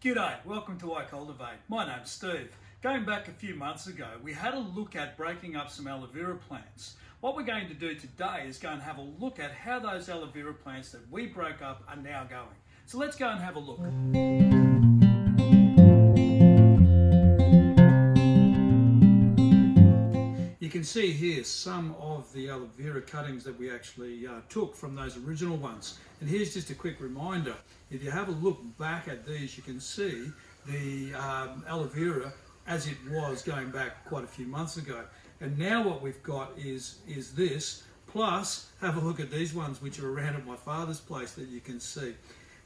G'day, welcome to iCULTIVATE. My name's Steve. Going back a few months ago, we had a look at breaking up some aloe vera plants. What we're going to do today is go and have a look at how those aloe vera plants that we broke up are now going. So let's go and have a look. You can see here some of the aloe vera cuttings that we actually took from those original ones. And here's just a quick reminder. If you have a look back at these, you can see the aloe vera as it was going back quite a few months ago. And now what we've got is this, plus have a look at these ones which are around at my father's place that you can see.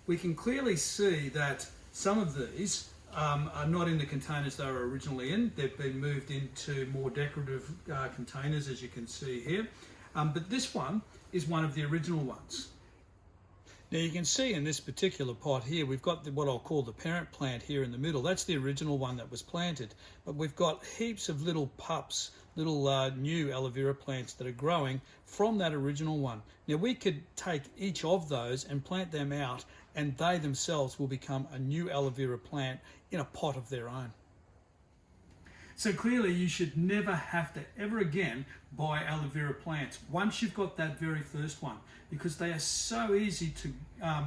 We can clearly see that some of these are not in the containers they were originally in. They've been moved into more decorative containers, as you can see here. But this one is one of the original ones. Now you can see in this particular pot here, we've got what I'll call the parent plant here in the middle. That's the original one that was planted. But we've got heaps of little pups, little new aloe vera plants that are growing from that original one. Now we could take each of those and plant them out, and they themselves will become a new aloe vera plant in a pot of their own. So clearly you should never have to ever again buy aloe vera plants once you've got that very first one, because they are so easy to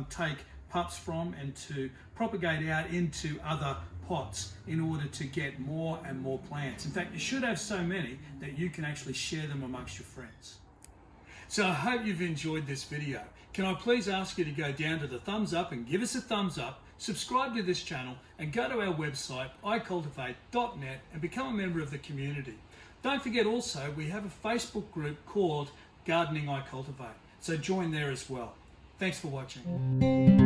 take pups from and to propagate out into other pots in order to get more and more plants. In fact, you should have so many that you can actually share them amongst your friends. So I hope you've enjoyed this video. Can I please ask you to go down to the thumbs up and give us a thumbs up, subscribe to this channel, and go to our website icultivate.net and become a member of the community. Don't forget also we have a Facebook group called Gardening iCultivate, so join there as well. Thanks for watching.